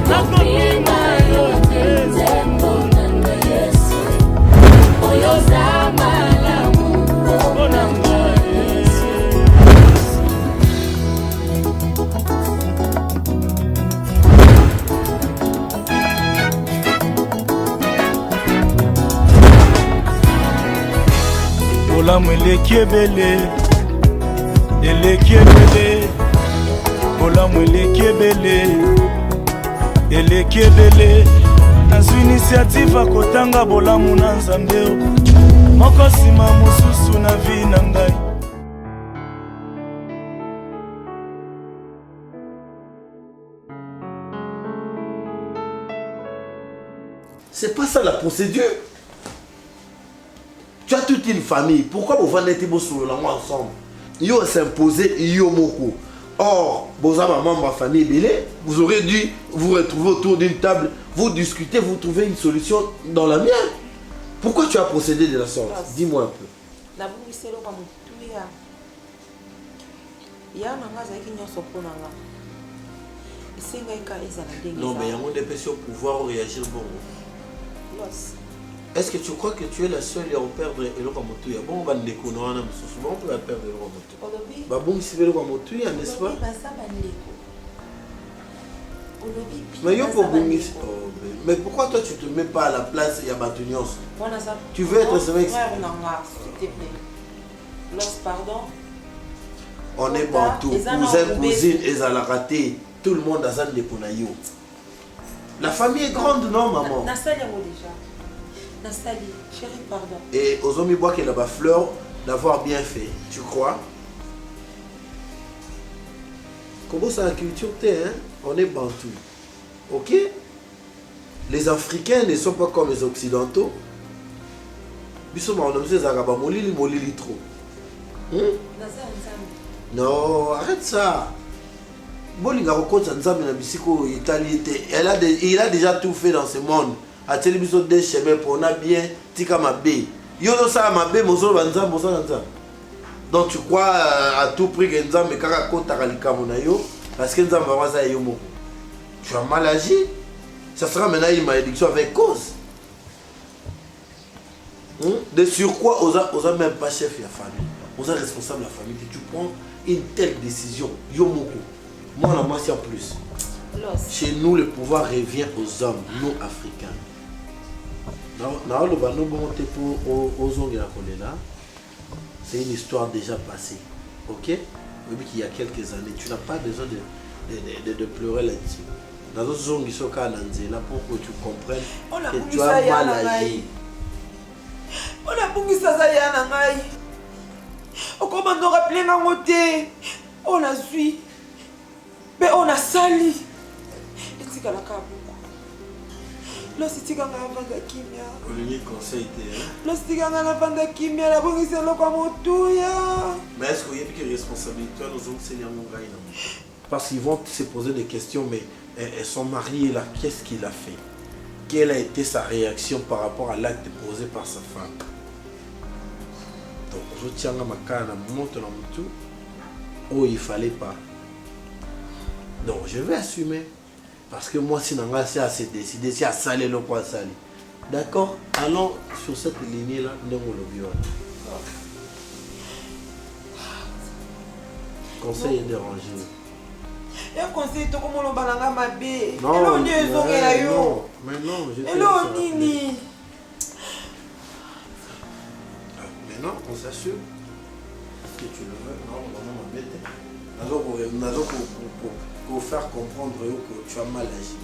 nakopinga yote nzembo nanga Yesu oyo za malamu nanga Yesu bolamu eleki ebele eleki ebele bolamu eleki ebele eleki ebele nazwi initiative akotanga bolamu na nzambe moko nsima mosusu na vi na ngai. C'est pas ça la procédure. Tu as toute une famille. Pourquoi vous vendez sur le ensemble? Yo s'imposer yo moko. Or, vous avez ma famille belé, vous aurez dû vous retrouver autour d'une table, vous discuter, vous trouver une solution dans la mienne. Pourquoi tu as procédé de la sorte? Dis-moi un peu. Non, mais il y a un des personnes pour pouvoir réagir bon. Est-ce que tu crois que tu es la seule à perdre Elokamotuya? Bon, on va le connaître, souvent on peut perdre Elokamotuya. Bah bon, si Elokamotuya, n'est-ce pas? Mais pourquoi toi tu te mets pas à la place de Yabatunios? Tu veux être ce mec? Pardon. On est bantou, cousin, cousine, et à la raté. Tout le monde a ça de Ponayo. La famille est grande, non, maman? Nastali, chérie, pardon. Et aux hommes, ils voient qu'elle a la fleur d'avoir bien fait. Tu crois? Comment ça la culture t'es, hein? On est bantou. Ok? Les Africains ne sont pas comme les Occidentaux. Non, arrête ça. Il a déjà tout fait dans ce monde. A télévision des chemins pour on a bien tika mabé. Yo no ça mabé mozo banza mozo banza. Donc tu crois à tout prix que nzambe kaka kota kalika monayo parce que nzambe va ça yo mo. Tu as mal agi. Ça sera maintenant une malédiction avec cause. De surcroît, on a même pas chef de la famille. On a responsable de la famille. Tu prends une telle décision. Yo moko. Moi la moi c'est en plus. Chez nous le pouvoir revient aux hommes, nous africains. C'est une histoire déjà passée. Ok? Il y a quelques années. Tu n'as pas besoin de pleurer là-dessus. Dans d'autres zones, ils sont là pour que tu comprennes que tu as mal agi. On a beaucoup de ça. On commence à rappeler la montée. On a suivi. Mais on a sali. Et c'est qu'à la cabane. Là, c'est quand on a vendu kimia. Le conseil était. Là, c'est quand on a vendu kimia. La bonne c'est là comme tout ya. Mais est-ce qu'il y a une responsabilité à nos hommes seigneurs Mongaï? Parce qu'ils vont se poser des questions, mais son mari là, qu'est-ce qu'il a fait? Quelle a été sa réaction par rapport à l'acte posé par sa femme? Donc, je tiens à ma canne, monte dans mon tout. Oh, il fallait pas. Donc, je vais assumer. Parce que moi, si je suis assez décidé, si je suis salé, le quoi salé. D'accord? Allons sur cette lignée-là, nous le viol. Conseil est dérangé. Et un conseil, tu comment on balanga ma bé. Non, non, mais non, je t'ai dit. Maintenant, on s'assure que tu le veux. Non, on va m'embêter. Alors, pour faire comprendre que tu as mal agi.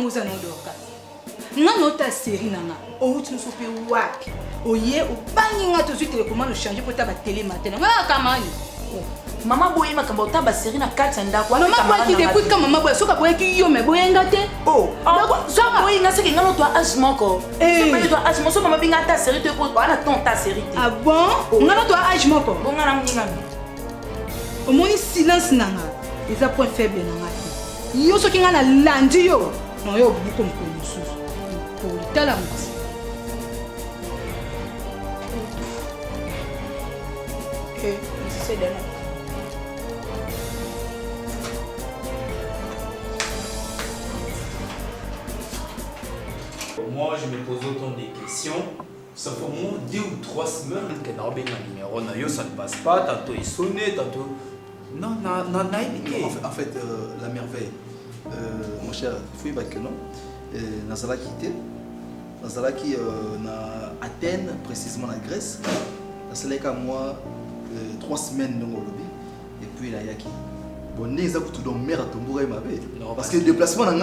moza no doka. Nga nota série nanga. O uti nso pe wapi. Oye o bangi nga to suite télécommande changer pour ta ba télé matin. Nga kamani. Maman boye makambo otaba série na 4 ndako. Maman boye qui écoute comme maman boye soka boye qui yo me boye ngate. Oh. So boye nga seki ngalo to âge moko. So boye to âge moko maman binga ta série to ko ana ton ta série. Ah bon? Ngalo to âge moko. Bon ngala mninga. Au moins silence nanga. Les points faibles nanga. Yo soki nga na landi yo. Non yo beaucoup comme mususu. Pour tala musi. Okay, c'est de Moi, je me pose autant de questions. Ça fait au moins 2 ou 3 semaines que dans un numéro, ça ne passe pas. Tantôt il sonne, tantôt. Non, en fait, la merveille, mon cher, il faut que non. Nazala quitté. Nazala qui na Athènes, précisément la Grèce. Nazala qu'à moi 3 semaines dans le lobby. Et puis là, il y a qui. Bon, n'est pas tout dans mer à tomber ma bête. Parce que le déplacement dans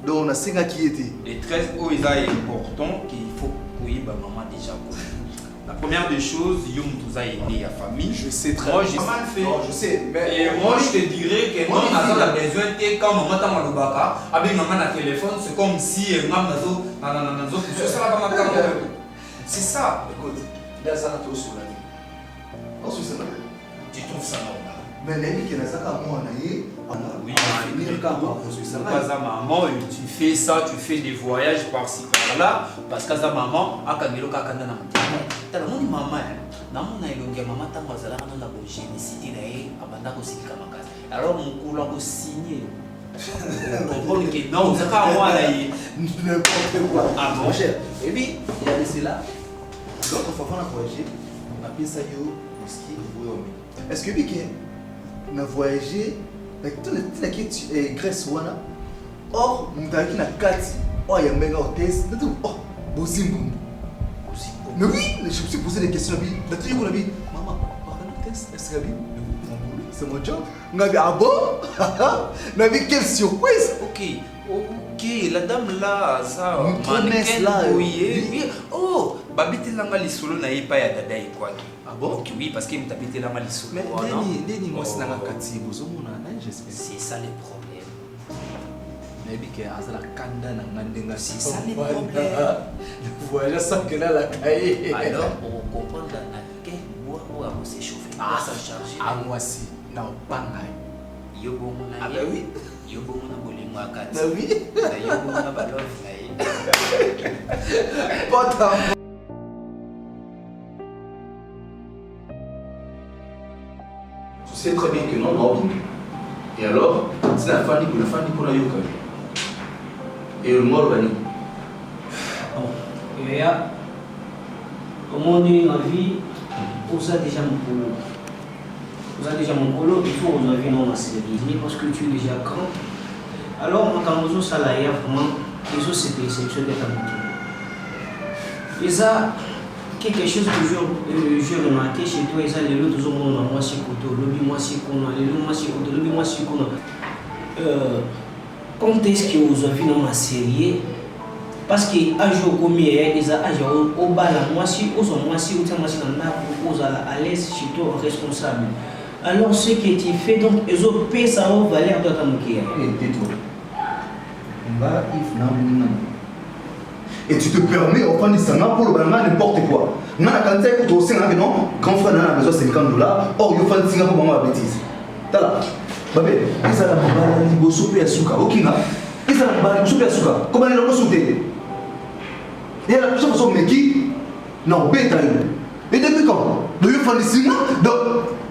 donc on a 5 qui étaient. Les 13 eaux, il est important qu'il faut que maman déjà. La première des choses, Yom nous a aidé la famille. Je sais très bien. Moi, je sais. Mais et moi, je te dirais que moi, on a besoin de quand maman t'a mal au baka, avec maman à téléphone, c'est comme si maman c'est ça. Écoute, là, ça n'a pas sur la vie. Ensuite, c'est vrai. Tu trouves ça normal? Mais les qui n'a pas moi, oui, maman, tu fais ça, tu fais des voyages par-ci par-là, parce que sa maman a kangelo kakanda na mtima. Tala moni maman, na mona ilongia maman tango azala kana na génicité na ye abanda ko sikika makasi. Alors mon couleur ko signer. Comprendre que non, ça ka moi là n'importe quoi. Ah bon, mon cher. Et puis, il y a laissé là. L'autre fois on a voyagé, on a payé ça yo au ski au Royaume. Est-ce que Biké on a voyagé avec tout le qui est Grèce wana. Or, on a qui na 4. Oh, il y a un mec au test. Oh, Bozimbo. Mais oui, je me suis posé des questions. La télé qu'on a dit, maman, par test, est-ce que c'est mon job? On a dit, ah bon? On a dit, quelle surprise! Ok, la dame là, ça, mannequin là, oui. Oh, babité langa lisolo na yepa ya dada ikwaki. Ah bon? Ok, oui, parce qu'il m'a tapé langa lisolo. Mais Deni, moi c'est dans kati bozo mona j'espère. C'est ça le problème. Mais bien que azala kanda na ngandenga c'est ça le problème. Voilà ça que là la cahier. Alors, pour comprendre na quel bois on va s'échauffer. Ah, ça charge. Ah moi si, non pas ngai. Yo bon na. Ah bah oui. Yo bon na bolingo akati. Bah oui. Yo bon na balov na. Pas tant. Tu sais très bien que non, Robin. Et alors, c'est la famille qu'on a eu. Et le mort va nous. Bon, et là, comme on dit dans la vie, on a déjà mon boulot. Vous avez déjà mon boulot, il faut vous avez non assez de parce que tu es déjà grand. Alors, quand vous avez salarié, vraiment, les autres c'était exceptionnel à mon. Et ça, quelque chose que j'ai remarqué chez toi, et ça, les autres ont moi c'est côté, le moi c'est qu'on a, les autres moi c'est côté, le moi c'est qu'on a. Quand est-ce que vous avez non série? Parce que un jour comme hier, ils ont au bas la moitié, aux moitié, aux moitié dans la à l'aise chez toi responsable. Alors ce qui est fait, donc ils ont payé ça au valeur de ta moquille. Et tu te permets au fond de ça pour le balma n'importe quoi. On a quand même pour aussi non, grand frère a besoin de $50. Or il faut faire Singapour pour ma bêtise. Tala. Babé, ils ont la bala ni bosso pe asuka. Okinga. Ils ont la bala bosso pe asuka. Comment ils l'ont sauté? Et la personne qui non, bêta. Et depuis quand? De lui faire des signes de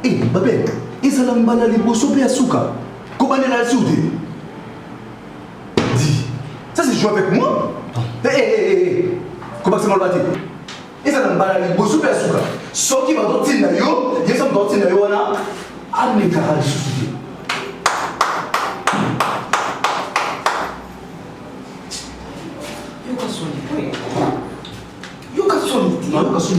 eh babé, ils ont la bala ni bosso pe asuka. Comment ils l'ont sauté? Dis. Ça c'est jouer avec moi? Comment c'est mal battu? Et ça n'a pas l'air de se faire. Ce qui va dans le scénario, il y a ça dans le scénario, on a un méga de souci.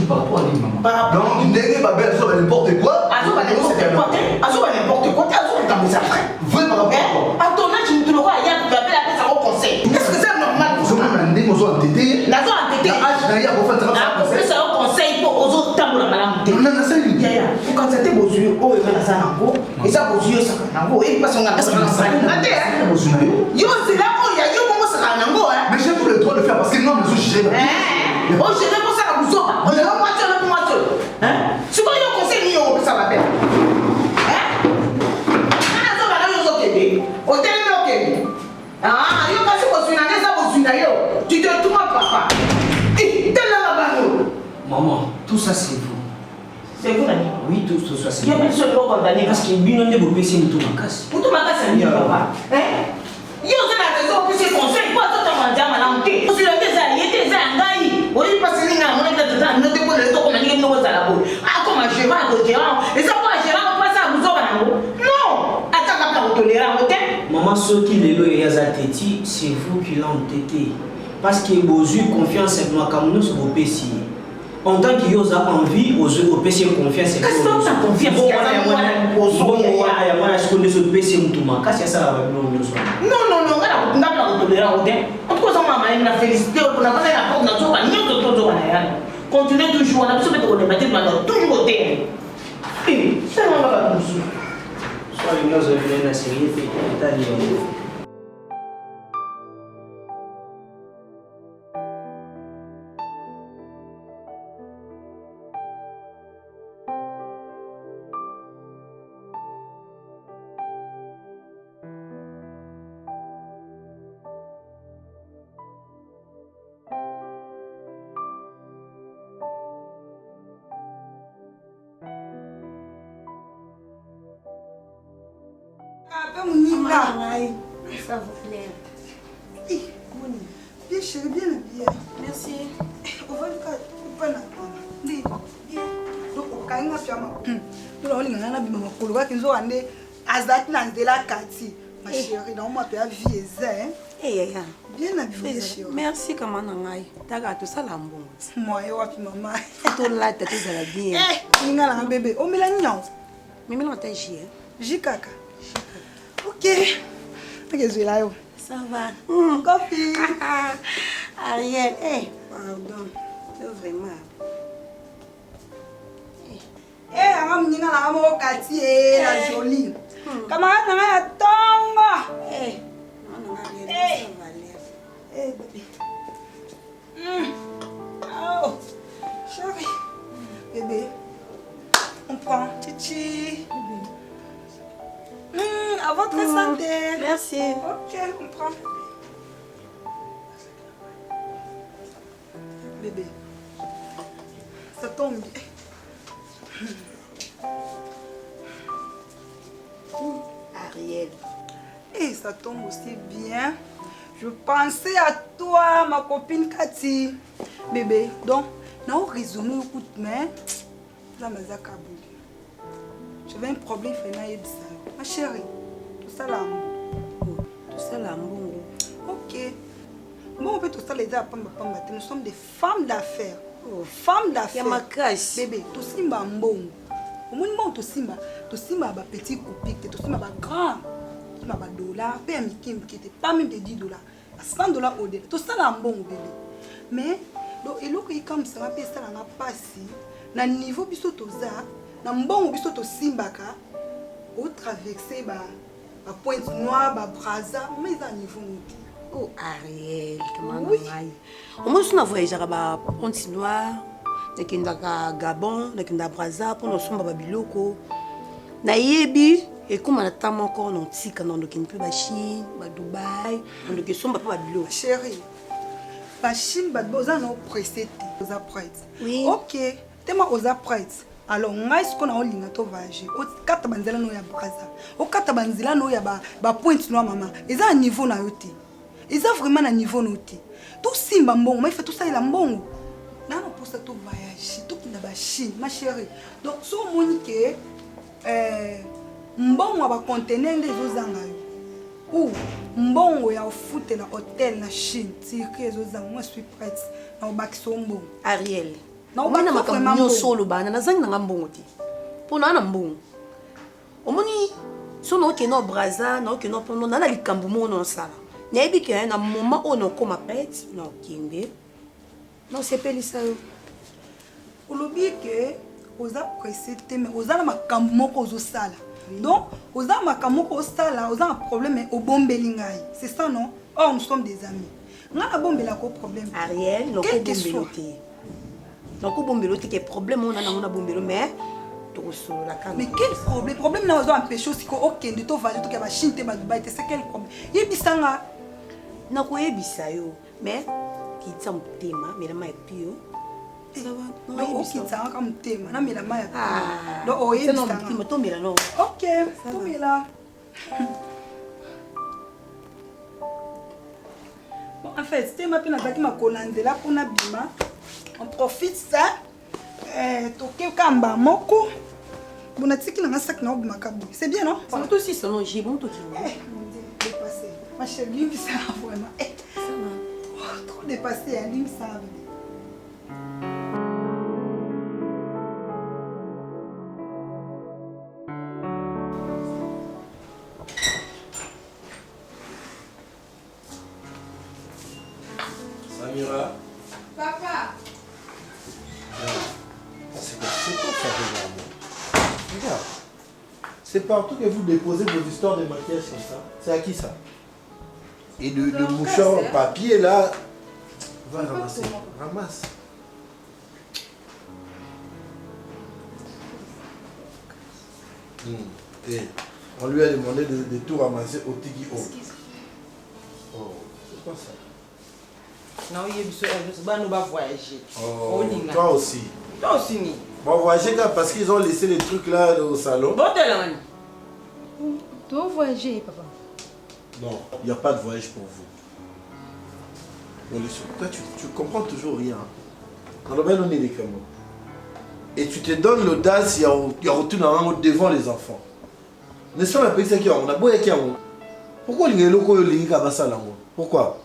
Par rapport à lui, maman. Donc, n'est pas belle, ça va n'importe quoi. N'importe quoi. Vrai par rapport à quoi? À ton âge, tu me trouveras, il y a un conseil. Est-ce que Non, ça lui. Quand c'était beau yeux, oh, il va dans un ango. Et ça, beau yeux, ça va en ango. Et pas son ango. Yo, c'est là où il y a yo, comment ça va en ango, hein? Mais j'ai tout le droit de faire parce que non, mais je gère. Oh, je vais pour ça à vous autres. On est en voiture, on est en voiture. Hein? C'est quoi le conseil, ça va faire? Hein? Ah, ça va, là, yo, ok. Hôtel, ok. Ah, yo, parce que vous êtes là, vous êtes là, tu te trouves, papa. Et t'es là, là-bas, Maman, tout ça c'est vous. c'est vous, Nani? Oui, tout ça c'est Il y a vous. personne qui va condamner. Parce que bien de vous baisser tout ma casse. Pour tout ma casse, c'est mieux, papa. Hein? Yo, c'est la raison pour ces conseils. Pas tout le monde dit à ma langue. Je suis là, il était un gars. Oui, parce que nous avons un autre pour le temps, comme nous avons la boue. Ah, comme un gérant, un gérant. Et ça, pour un gérant, on passe à vous autres. Non! Attends, on va tolérer un hôtel. Maman, ce qui est là, c'est vous qui l'ont entêté. Parce que vous avez confiance en moi, comme nous sommes au PC. En tant que vous avez envie, vous avez PC confiance. Qu'est-ce que tu as confiance? Bon, je connais ce PC, c'est ça. Non, on va tolérer un hôtel. En tout cas, on m'a félicité, on a fait la porte, on a tout. Continuez toujours, on a besoin de remettre toujours au thème. Et ça, on va pas nous. Soit une chose de la série, c'est Ça vous plaît. Bien chérie, bien habillée. Merci. On va le faire. On va le faire. Bien. Donc, on va le faire. Nous allons aller à la maison. On va aller à la Kati. Ma chérie, on va faire vie. Bien habillée, chérie. Merci, comment on a eu. T'as tout ça là, bon. Moi, je vais maman. Tout là, t'as tout ça bien. Eh, il y a un bébé. On met la nion. Mais on t'a dit. Jikaka. Ok. Ça va. Copie. Ariel, pardon. C'est vraiment. On va aller Kati, la jolie. Camarade, on va aller Ça va aller. bébé. Oh, chérie. Bébé. On prend. Titi. À votre santé. Merci. Ok, on prend. Bébé. Ça tombe bien. Ariel. Et ça tombe aussi bien. Je pensais à toi, ma copine Cathy. Bébé, donc, on a résumé le coup de main. J'avais un problème, ma chérie. Tout ça là. Tout ça là, bon. Ok. Bon, on peut tout ça les dire à Pamba. Nous sommes des femmes d'affaires. Femmes d'affaires. Il y a ma casse. Bébé, tout simba mbongo. Au moins, tout simba ba petit coupé, tout simba ba grand. Tout simba ba dollars, paye un qui était pas même de $10. $100 au delà. Tout ça là mbongo bébé. Mais donc et l'autre comme ça va payer ça là passer. Na niveau biso toza, na mbongo biso to simbaka. Au traverser ba pointe noire, ba brasa, mais à niveau noti. Oh Ariel, comment on a eu. Au moins, on a voyagé à Pointe Noire, à Gabon, à Brazza, pour nous sommes à Biloko. Naïebi, et comme on a tant encore dans Tika, dans le Kinpu, à Chine, à Dubaï, dans le sommes à Biloko. Chérie, la Chine, besoin de prêter aux apprêts. Oui. Ok, tellement aux apprêts. Alors, on a ce qu'on a en ligne à voyager. Au 4 banzela no ya Brazza. Au 4 banzela no ya ba Pointe Noire maman. Ils ont un niveau na yoté. Ils ont vraiment un niveau noté. Tout simba mbongo, mais il fait tout ça il a mbongo. Non, pour ça tout voyager, tout qui n'a pas Chine, ma chérie. Donc, si on dit que mbongo va contenir les autres angayo. Ou mbongo ya foot na hôtel na Chine, tiré les autres moi je suis prête. Na obaki mbongo. Ariel. Non, on a makambo solo bana na zangi na mbongo ti. Pona na mbongo. Omoni so no ke no Brazza, no ke no pono na likambo mo no sala. Nayebi ke na moment où on comme pète, non kinde. Non c'est pas ça. Olobi que oza pressé te mais oza na makambo moko ozosala donc oza na makambo moko osala oza na problème obombeli ngai c'est ça non or nous sommes des amis nga na bombela ko problème Ariel nokobombelo te nokobombelo te ke problème on a na bombelo mais tokosolola kaka mais quel problème na ozo empêcher aussi ko okende to valer to ke ba chine te ba Dubaï te c'est quel problème yebisanga nakoyebisa yo mais kitisa motema melama epio okitsanga ka motema namela mai donc oyebisanga tomela no ok tomela bon en fait tema mpe nazalaki makolandela mpona bima on profite ça tokekamba moko bona tiki nanga sac na obimaka boye c'est bien non surtout si selon j'ai bon to dépassé ma chérie lui ça vraiment trop dépassé hein lui ça Samira. Papa. C'est quoi ça, regarde. C'est partout que vous déposez vos histoires de maquillage comme ça. C'est à qui ça? Et le mouchoir en papier là. Va ramasser. Ramasse. Et on lui a demandé de tout ramasser au Tigi O. Oh, c'est quoi ça? Non, il va voyager. Oh, toi aussi. Toi aussi, ni. Bon, voyager parce qu'ils ont laissé les trucs là au salon. Bon, t'es là, tu vas voyager, papa? Non, il n'y a pas de voyage pour vous. Bon, toi, tu comprends toujours rien. Et tu te donnes l'audace, il y a retourné devant les enfants. N'est-ce pas la personne qui a on a beau y pourquoi les locaux pourquoi?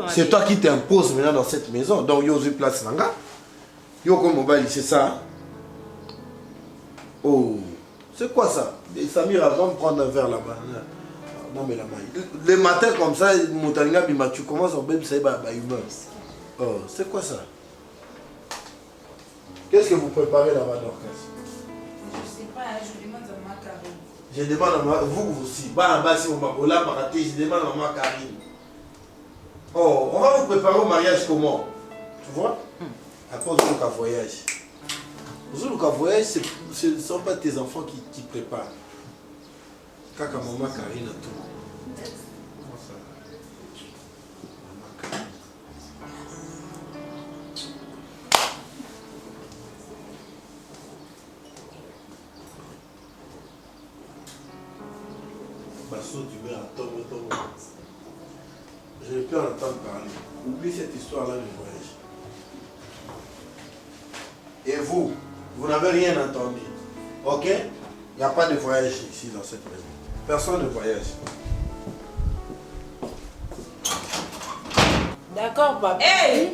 C'est toi qui t'imposes maintenant dans cette maison. Donc, yo place nanga. Yo comme mobile, c'est ça. Oh, c'est quoi ça? Et Samira va me prendre un verre là-bas. Non mais là-bas. Le matin comme ça, Moutalinga bima, tu commences à même ça bah humeur. Oh, c'est quoi ça? Qu'est-ce que vous préparez là-bas, Dorcas? Je sais pas, je demande à ma Karine. Je demande à ma... Vous aussi. Bah, si on m'a là, je demande à ma Karine. Oh, on va vous préparer au mariage comment? Tu vois? À cause de notre voyage. Le voyage, ce ne sont pas tes enfants qui préparent. Kaka maman Karine a tout. Comment ça? Maman Karine. Basso, tu mets à tomber. Je ne peux en entendre parler. Oublie cette histoire-là du voyage. Et vous n'avez rien entendu. Ok? Il n'y a pas de voyage ici dans cette maison. Personne ne voyage. D'accord, papa. Hey!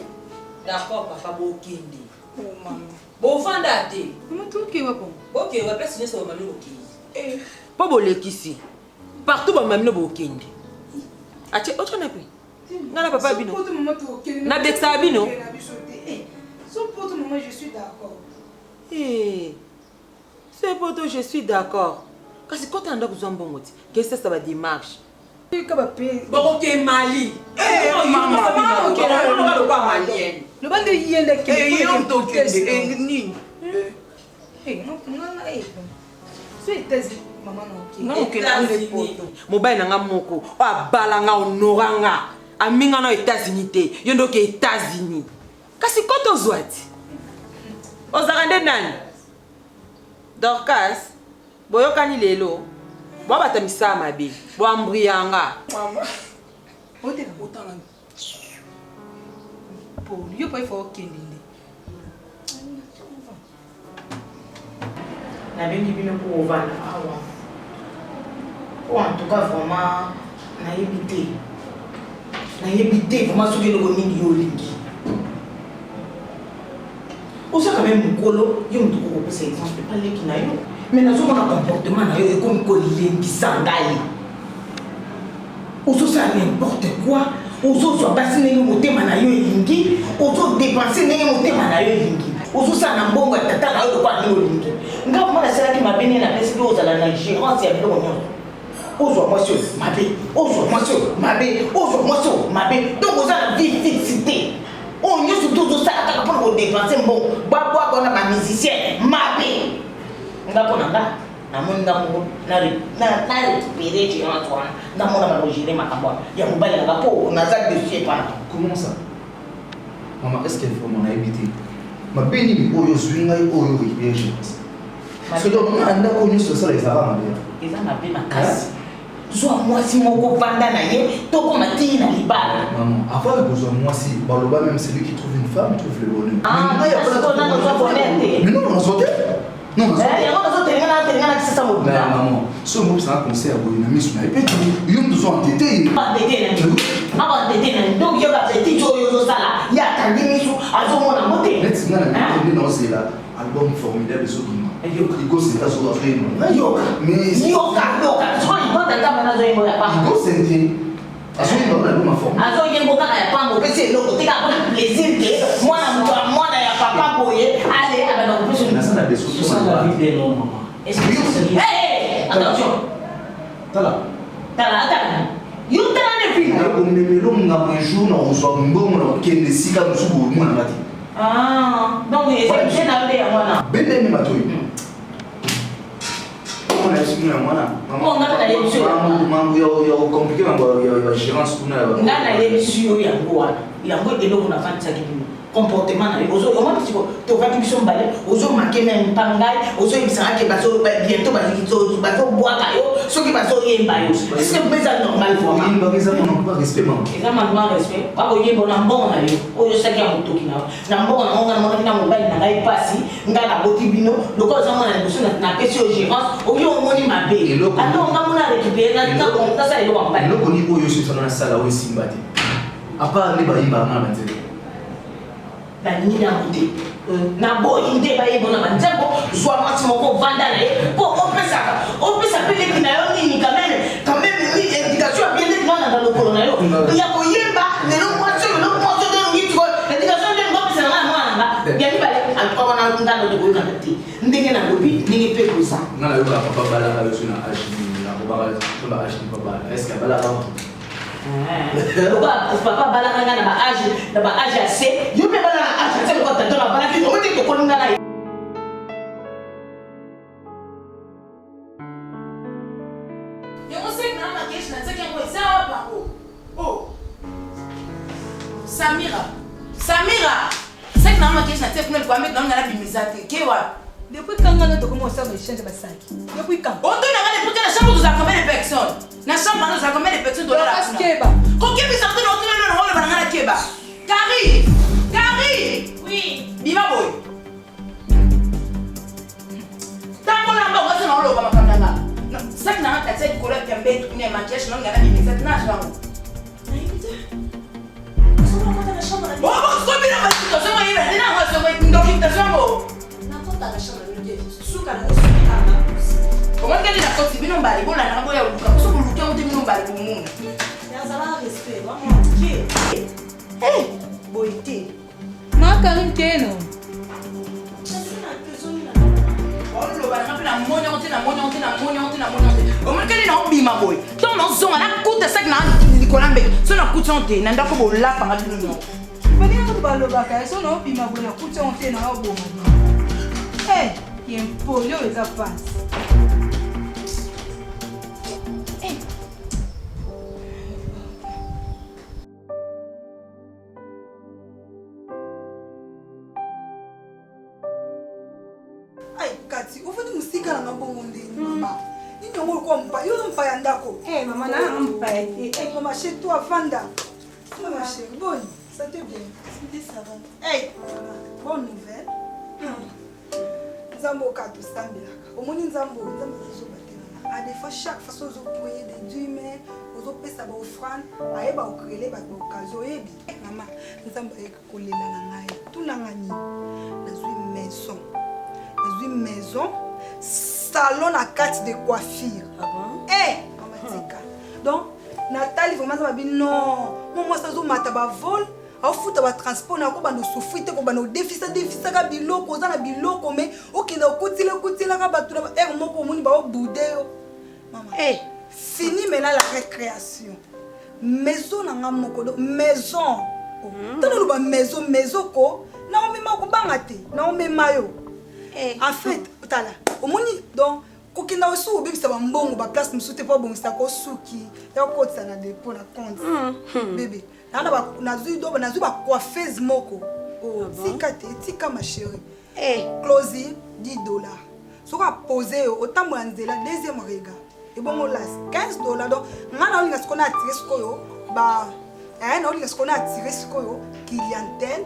D'accord, papa, Bokindi. Oh, maman. Bon, Fandate. Comment tu veux bon? Ok, on va pas signer sur Mamie Bokindi. Pas Bolekisi. Partout, Mamie Bokindi. Ache, autre n'a plus. N'a papa bino. N'a d'exa bino. Sauf pour tout moment, je suis d'accord. Eh, c'est pour toi, je suis d'accord. Parce que quand tu as besoin de bon mot, qu'est-ce que ça va démarche? Bon, ok, Mali. Eh, maman, ok, on va malienne. Le bande de yende qui est un toque de ni. Eh, non, c'est maman non, ok, mobile nanga moko, a balanga onoranga, a minga na États-Unis te, yondo ke États-Unis. Kasi koto zwati. Ozarande nani? Dorcas, boyokani lelo. Bo batamisa mabe, bo ambrianga. Maman. Ote ka otanga. Pour lui pas il faut kendinde. Na bengi bino ko ovana awa. En tout cas vraiment na yebité. Na yebité vraiment soki loko mingi yo lingi. Osa quand même mukolo, yo mtuko ko pesa exemple pas leki na yo. Mais na zoma na comportement na yo comme ko lingi sangai. Oso ça n'importe quoi. Oso so basi na yo motema na yo lingi, oso dépenser na yo motema na yo lingi. Oso ça na mbongo tata na yo kwa olingi nga mwana asalaki mabe nini apesi mpe ozala na gérance ya biloko nyonso ozwa mwasi oyo mabe ozwa mwasi oyo mabe ozwa mwasi oyo mabe donc oza na vie fixité oyo nyonso to ozosala kaka mpona kodepense mbongo babwaka wana bamusicien mabe nga mpo na nga namoni ngamoko na récupéré gérance wana ngamona balogere makambo wana ya mobali nanga mpo naza dessus epana. Comment ça? Maman, est-ce qu'elle fait mon habité? Ma béni, oyo swinga, oyo bien gérance. Parce que donc, on a connu sur ça les arabes. Ils ont appelé ma casse. Soit moi si mon copain na ye, to comme matine na libala. Maman, avant de besoin moi si, Baloba même celui qui trouve une femme trouve le bonheur. Ah, il y a pas de bonheur. Mais non, on sautait. Non, on sautait. Il y a pas de bonheur, qui ça mon. Maman, ce mot c'est un concert pour une amie sur la épée. Ils ont besoin d'entêter. Pas d'aider. Avant d'aider, donc il y a petit joyo sala. Il y a Kandimisu, azo mona moté. Maintenant, on est dans c'est là. Album formidable de ce film. Il go c'est pas sur la fin. Yoka. Mais yoka. Je crois qu'il va t'attendre dans un moya pas. Il go c'est azo il va dans ma forme. Azo il go kana ya pango pese loko tika kwa plaisir que mwana ya papa boye allez aba na plus na ça la destruction. Ça la vie des noms maman. Est-ce que hey attention. Tala. Yo tala ne film. Na ko memelo nga bonjour na oswa mbongo na kende sika musubu mwana ngati. Ah, donc c'est na le ya mwana. Bende ni matoi. On a suivi la mwana. On a na l'émission. Mambo yo compliqué mambo ya gérance kuna. Ngana l'émission ya ngwana. Ya ngwe eloko na fantisa kidimo. Comportement na ozo o mwana tiko to va biso mbale ozo marquer même pangai ozo ibisanga ke bazo bientôt bazo boaka yo soki bazo yemba yo est-ce que c'est normal pour moi Yemba keza mon pas respect maman. Eza manwa respect ba ko yemba na mbongo na yo oyo saki ya motoki na mbongo na ngana mona kina mobali na ngai pasi ngana boti bino loko za mona na boso na pesi au gérance oyo omoni mabe ato ngamona récupérer na konta sa eloko mbali loko ni oyo c'est na sala o simbati à part les baïba na banzeli na nini na monte na boyi nde bayebo na banzambo zwa mwasi moko vanda na ye po opesa pe leki na yo nini quand même éducation ya bien leki wana na lokolo na yo ya koyemba lelo mwasi oyo nde ngitiko éducation nde ngopesa na mwana nga ya mibale alikuwa wana ngano de koyokana te ndenge na lobi ndenge mpe koza ngana yo ba papa balaka yo na ashini na kobaka to ba ashini papa est-ce que balaka papa balaka nga na ba âge ya C yo mpe balaka na âge te lokota to na balaki omete tokoli nga na ye yango seki na makeshi na nzaki yango eza awa bango Samira seki na makeshi na te kuna likwa meki na nga na bimisa te ke wapi Depuis quand on a commencé à échanger des sacs? Depuis quand? on donne la réponse la chambre nous a combien de personnes la chambre nous a combien de personnes dans la chambre Keba. Combien de personnes dans le rôle de la Keba Carrie oui Bima boy tango la mba wasa na olo ba makamanga saki na ngata tsai kola pembe ne makiash na ngana bimisa na jango Oh, bon, c'est bien la situation, il y a des gens qui sont dans l'orientation. Comment est-ce que tu as fait un bali bon la nabo ya luka so luka on te mino bali bon monde ya ça va respect vraiment eh boité Ma Karine Keno. on lo ba na pena monionte o mekeli na obima boy donc non zonga na kuta sak na Nicolambe so na kutonte na ndako bo la panga dino Bani na ba lo ba ka so no bima bona kuta on te na obo ma. Eh, qui polio eza passe. Ai, Kati, ufuni musika na mabongo ndeni mama. Nini ngolo kwa mpa, yo mpa ya ndako. maman na mpa Eh, maman, chez toi, Fanda. Maman, chérie, bonne, ça te bien. Ça va. Hey, maman, bonne nouvelle. Nzambo kato sambelaka. Omoni nzambo zobatela. A des fois chaque fois ozo prier des dîmes, ozo pesa ba offrande, ayeba okrele ba occasion yebi. Maman, nzambo ekolela na ngai. Tuna ngani. Nazwi maison, salon à carte de coiffure. Ah bon? Eh, maman tika. Donc Nathalie vraiment ça va bien non. Moi ça zo mata ba vol. afuta ba transport na ko bando souffrite ko bando déficit ka biloko za na biloko mais okenda okutila ka batu na er moko moni ba oboude yo mama fini maintenant la récréation maison na nga moko do maison tano ba maison ko na o mema ko bangate na o mema yo en fait tala omoni donc kokenda osu obikisa ba mbongo ba place musute po bongisa ko suki ya ko tsa na dépôt na compte bébé na ba nazu ba coiffeuse moko tika ma chérie closing $10 soka poser autant moi nzela deuxième regard et bon las $15 donc ngana olinga sikona attirer sikoyo ba na olinga sikona attirer sikoyo clientèle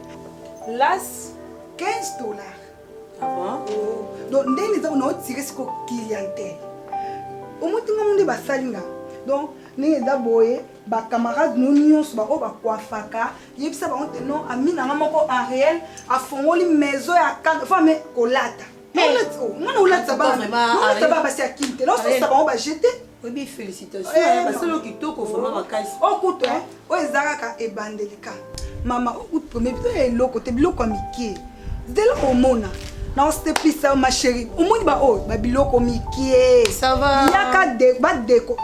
las $15. Donc ndenge za una attirer siko clientèle omutinga munde basalinga donc ndenge za boye ba camarades no nyonso ba o ba coiffaka yebisa ba onte non amina nga moko en réel afongoli maison ya kan femme kolata ngana ulata ba ba basi akinte non ça ba on ba jeter oui félicitations parce que kitoko vraiment makasi okuto o ezaka ebandelika mama okuto premier eloko te biloko miki dela omona na ostepisa ma chérie omoni ba o ba biloko miki ça va yaka de ba deko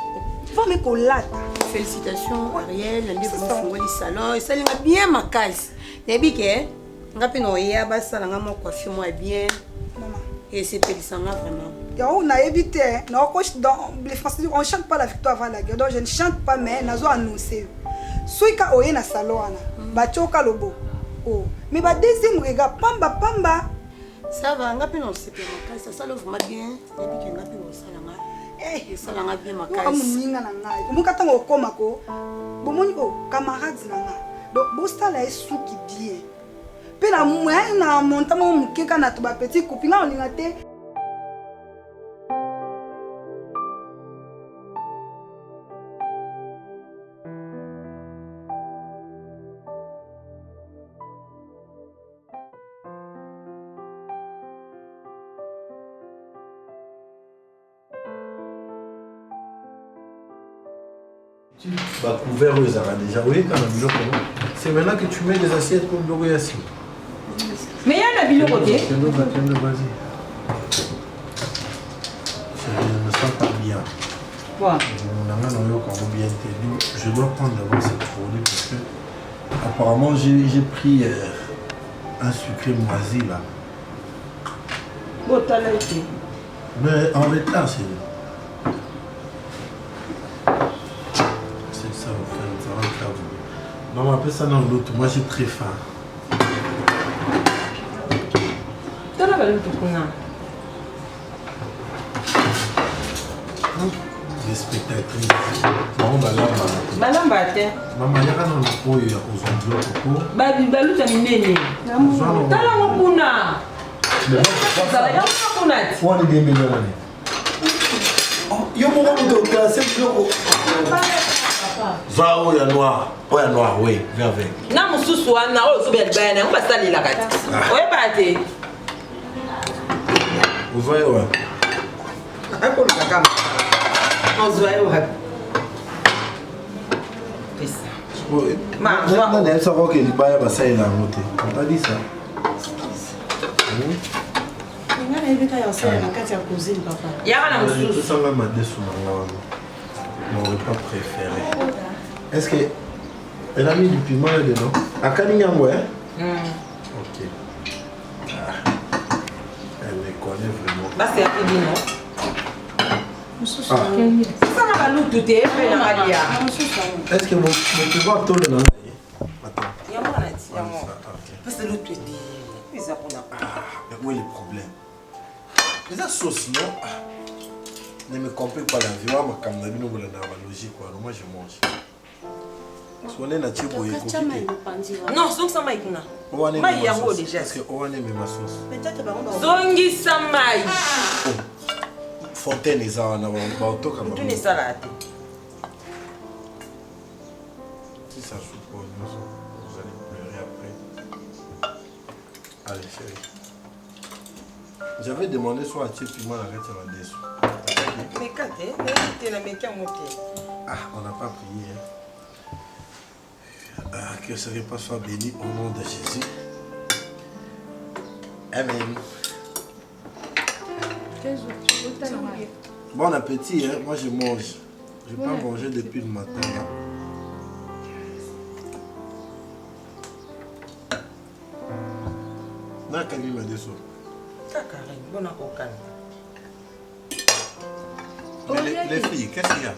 femme kolata. Félicitations Ariel, la livre mon salon et ça il bien makasi. Nebi ke ngapi no ya ba sala nga mo coiffure moi bien. Maman. Et c'est périsant vraiment. Ya on a évité na coach dans les Français on chante pas la victoire avant la guerre. Donc je ne chante pas mais nazo annoncer. Soika oye na salon ana. Ba choka lobo. Oh, mais ba deuxième regard pamba. Ça va ngapi no c'est makasi ça le vraiment bien. Nebi ke ngapi no sala nga. Ça l'a bien makasi. Amuninga na ngai. Omukatanga okoma ko. Bomoni ko camarades na nga. Donc bostala esuki bien. Pe na moi na montamo mukeka na to ba petit copine olinga te. Bah, couvert aux arabes déjà, oui, quand même, c'est maintenant que tu mets des assiettes comme le Yassi. Mais il y a un billet côté. Vas-y. Je ne me sens pas bien. Quoi? Je dois prendre d'abord cette produit parce que apparemment j'ai pris un sucré moisi là. Bon, t'as l'air. Mais en retard, c'est. Maman appelle ça dans l'autre, moi j'ai très faim. Les spectatrices. Maman, Madame Maman, il y a un peu de choses. Babi, balu, tu as mis nene. Tala mokuna. Ça va faut aller bien meilleur. Il y a un moment où tu as c'est Zao ya noir, oui, viens avec. Na mususu wana o zo bel bana, on va salir la carte. Ouais bate. Vous voyez ouais. Ako le kaka. On se voit ouais. Oui. Ma, elle savoir que le bail va ça il a monté. On t'a dit ça. Ya na mususu. Ça va m'aider sur mon repas préféré. Est-ce que elle a mis du piment là-dedans? À Kaninyambo, hein? Ok. Elle me connaît vraiment. Bah c'est un peu bien, non? Ça va pas nous tout est fait dans la dia. Est-ce que mon pouvoir tout le monde? Attends. Il y a moi là, il y a moi. Parce que l'autre est dit. Mais ça qu'on a. Mais où est le problème? Les sauces, non? Ne me complique pas la vie, moi, comme la logique, moi je mange. Si on est nature, vous non, donc ça m'a écouté. Mais il y a déjà. Est-ce qu'on est même ma sauce? Zongi samai. Fontaine est en avant, tout comme ça. Salade. Si ça joue pas, vous allez pleurer après. Allez, chérie. J'avais demandé soit à Tchèque, piment, arrête, ça va dessus. Mais quand tu es là, mais quand ah, on n'a pas prié. Hein. Que ce repas soit béni au nom de Jésus. Amen. Bon appétit, hein? Moi je mange. Je n'ai pas mangé depuis le matin. Là. Na Kali m'a dit ça. Les filles, qu'est-ce qu'il y a?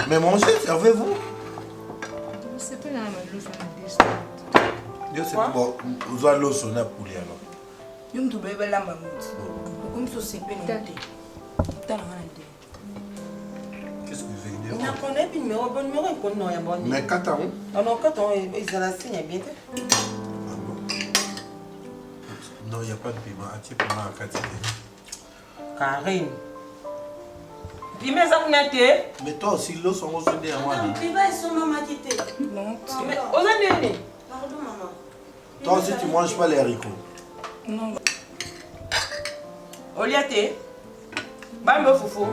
Mais mangez, servez-vous. C'est pas la même chose. C'est bon, vous allez au son poulet alors. Je me trouve la maman. Comme ça, c'est pas noté. Qu'est-ce que vous voulez dire? On a connu un numéro, Mais 4 ans. Non, 4 ans, ils ont la signe bien. Non, il n'y a pas de piment. Tu peux m'en quantité. Karine. Dis-moi ça qu'on a été. Mais toi aussi, l'eau sont aux idées à moi. Non, tu vas sur maman qui était. Non, mais aux années. Pardon, maman. Toi aussi, tu ne manges pas les haricots. Non. Oliate. Bambo foufou.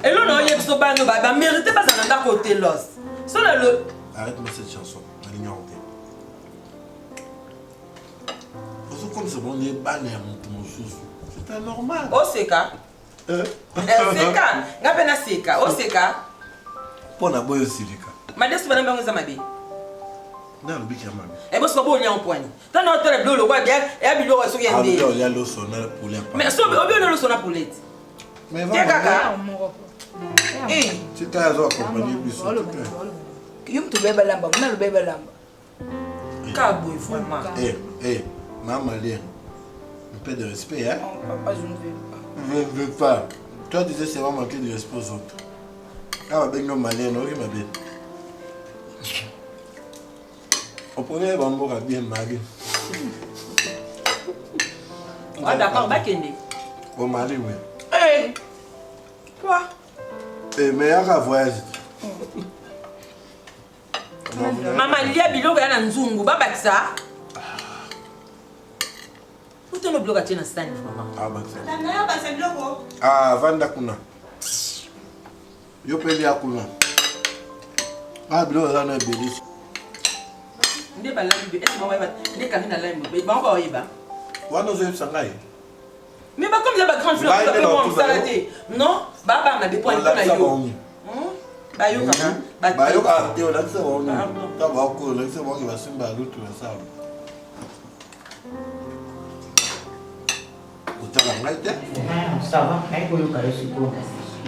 Et là, non, il y a ce bano, bah, mérite pas ça dans côté l'os. Sur le. Arrête-moi cette chanson, la ligne comme c'est bon, il est banné à mon chouchou. C'est normal. Oseka. Seka. Ngapena seka. Oseka. Pour la boye aussi, Lika. Ma desu bana bango zamabi. Non, le bic est mal. Et bon, c'est pas bon, il y a un point. T'as un autre bleu, le roi bien, et un bilot, il y a un billet. Il y a l'eau sonore pour les. Mais si on veut le sonore pour l'aide. Mais va. Caca. Tu t'as accompagné plus. Je me trouve la lamba, je me trouve la lamba. Cabou, vraiment. Maman, un peu de respect, hein? Papa, je ne veux pas. Je ne veux pas. Toi, tu sais, c'est vraiment manquer de respect aux autres. Ah, ben, non, malien, non, il m'a bien. Au premier bambou, il a bien marié. Ah, d'accord, Bakende. Au mari, oui. Hé! Quoi? Et meilleur à voyage. Maman, il y a bilot, il y a un zungu, baba, ça. Où est le bloc à tienne à Stan, maman? Ah, bah, c'est ah, Vanda Kuna. Yo peli à Kuna. Ah, bilot, là, on a béli. Ne pas l'aimer, est-ce que maman va ne pas l'aimer? Mais bon, va y va. Ouais, nous sommes sangai. Mais pas comme ça, ma grande fleur, tu peux pas s'arrêter. Non, baba, on a des points de la yo. Bah, yo, quand bah, yo, quand on a ça, on a ça, on a ça, on va se battre tout ça. Ça va,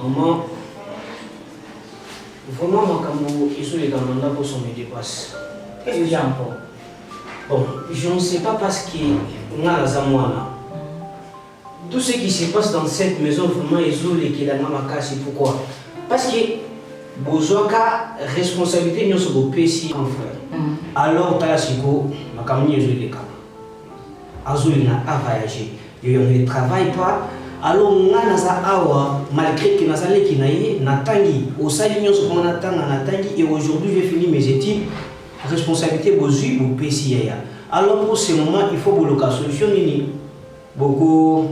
maman. Vraiment, ma pour son me dépasse. Qu'est-ce que j'ai encore? Bon, je ne sais pas parce que tout ce qui se passe dans cette maison, vraiment, ils ont c'est pourquoi? Parce que besoin de responsabilité, nous sommes ici en frère. Alors, tu as ma caméra, ils ont les cas. Ils ont voyagé. Ils ne travaillent pas. Alors, malgré que nous et aujourd'hui, je finis mes études. Responsabilité bozui ou PCA. Alors, pour ce moment, il faut que la solution beaucoup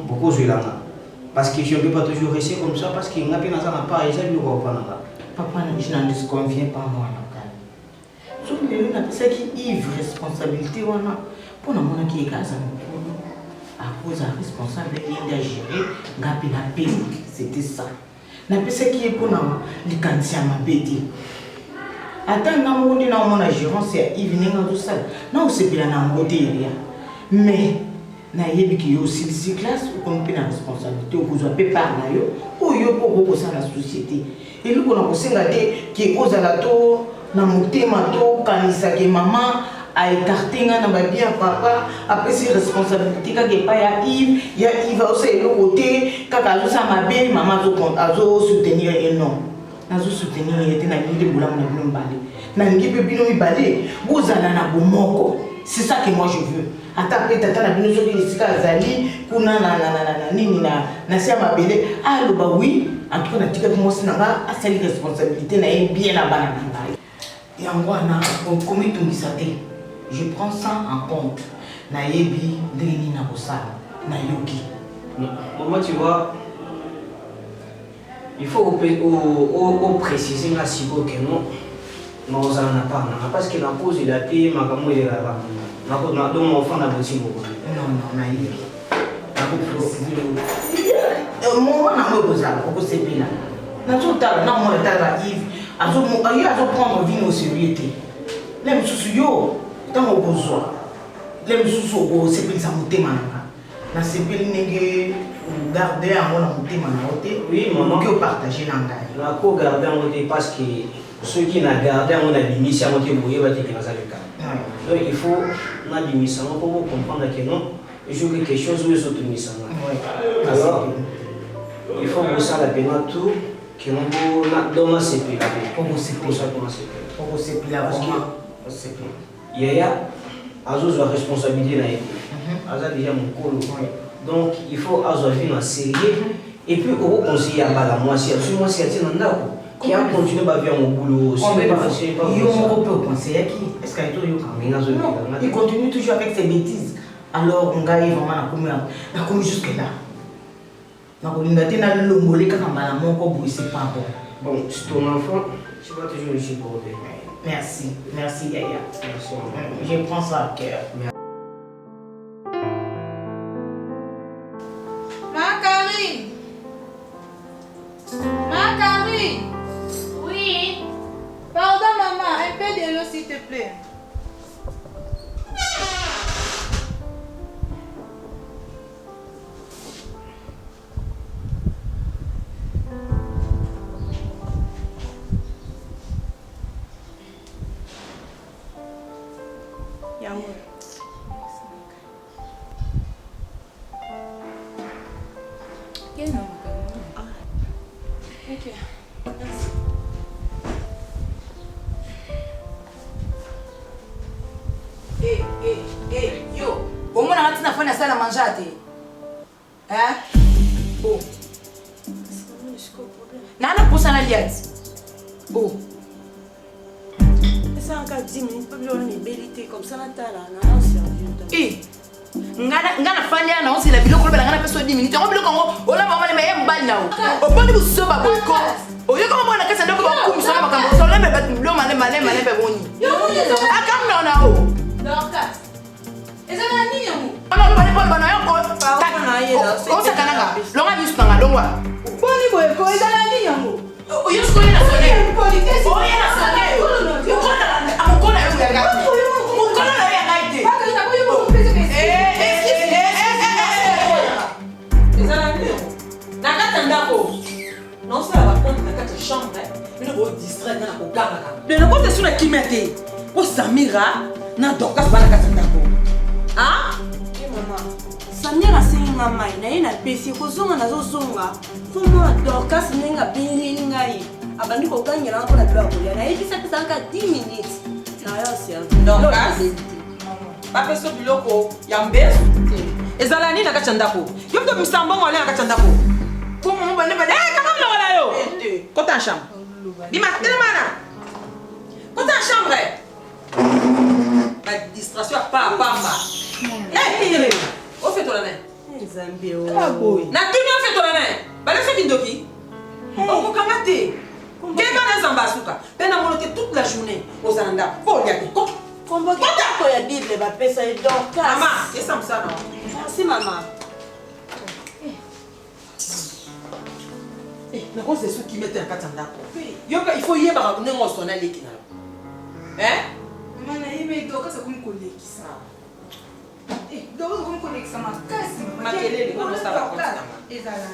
parce que je ne peux pas toujours rester comme ça parce qu'il n'y a pas de papa, je n'en disconviens pas moi. Je veux dire, c'est qui Yves responsabilité pour nous qui est à cause de responsable de gérer la paix. C'était ça. La paix qui est pour nous, les candiens m'a bédi. Attends, nous avons mon gérance c'est Yves n'est pas tout ça. Non, c'est bien un modèle. Mais na yebi ki yo si classe ou qu'on peut la responsabilité ou vous avez pas na yo ou yo pour ça la société et nous on a aussi regardé qui cause la to na motema to kanisa ke maman a écarté na ba bien papa après ses responsabilités ka ke pas ya Yves aussi le côté kaka zo sa mabe maman zo azo soutenir et non na zo soutenir était na ngi de boula na bino mbale na ngi pe bino mibale bozala na bomoko. C'est ça que moi je veux. Attends, peut-être la bino soki isika azali kuna na nini na sia mabele. Ah le ba oui, en tout cas na tika moi sinanga asali responsabilité na bien na bana na. Et en moi na comme tout bisate. Je prends ça en compte. Na yebi ndeni na bosala na yoki. Maman tu vois Il faut préciser là si vous que non. Non, on n'en a pas. Parce que la pause il a payé ma gamme et la gamme. Donc mon enfant n'a pas aussi beaucoup. Non, naïf. Moi, on a besoin de se payer. Dans tout temps, non, moi, Yves, à prendre vie au sérieux. Les sous-yo, tant au besoin. Les sous-yo, c'est plus à monter maintenant. Na sepeli nenge garder à mon motema na côté. Oui, maman que partager na ngai. La ko garder à monter parce que ceux qui n'a gardé on a limité à monter boyer va te faire ça le cas. Donc il faut na limiter pour comprendre que non, je veux quelque chose où ils sont mis alors il faut que ça la peine tout que non dans ma sepeli la peine. Pour ça commencer. Pour sepeli la parce que sepeli. Yaya Azo a responsabilité là. Azo déjà mon colo. Donc il faut Azo vivre en sérieux et puis au conseiller à la moi si absolument c'est qui a continué à vivre mon boulot. Il conseiller qui est-ce qu'il il continue toujours avec ses bêtises. Alors on gagne vraiment la commis jusque là. Donc on a tenu le mollet quand on a mon corps c'est pas bon. Bon, c'est ton enfant, tu vas toujours le supporter. Merci Yaya. Je prends ça à cœur. Macarine. Oui. Pardon maman, un peu de l'eau s'il te plaît. Yo, au moins on a fait la salle à manger. Hein? Oh. Nana pousse en alliance. Oh. Ça en cas 10 minutes, pas besoin de bélité comme ça, on Eh, ngana falia na onsi la biloko bela ngana peso 10 minutes. On biloko ngo, ola mama le meya mbali na o. Oponi busoba boyko. Oyo kama mwana kasa ndoko ba kumisa makambo. So lembe bat lo male be boni. Akam na na o. Dorcas. Ezana nini yango? Ana lo bale pole bana yo ko. O sa kananga. Longa bisu kanga longwa. Boni boyko ezana nini yango? Oyo skole na sone. Politesse. Oyo na sone. Yo kona amukona yo ya gapi. Mukona na ya gaite. Non, ça va prendre la chambre. Mais nous allons distraire dans la gare. Mais nous allons sur la kimete. Au Samira, na Dorcas va la katandako. Ah? Oui, maman. Samira c'est maman. Na ina pesi ko zonga na zo zonga. Faut moi Dorcas nenga bini ngai. Abandi ko ganyela ko na bloc ya. Na yiki ça peut 10 minutes. Na yo c'est Dorcas. Papa so biloko ya mbeso. Ezala nini na katandako? Yo to misambongo ale na katandako. Comment on va Quand en chambre. Dis-moi, quand en chambre. La distraction pas mal. Eh, on fait ton année. Zambio. Ah boy. Na tout le fait ton année. Bah le fait d'indoki. On peut kamater. Quel va les ambasuka. Ben a monté toute la journée aux anda. Oh, il y a des cons. Convoqué quoi ya Bible va pesa et Dorcas. Maman, c'est ça non. Merci maman. Mais quand c'est ceux qui mettent un katanda. Il faut y avoir un nom sonné les kina. Hein? Maman, il met Dorcas comme collègue ça. Eh, Dorcas comme collègue ça m'a cassé. Ma télé, les gars, ça va comme ça. Ezala.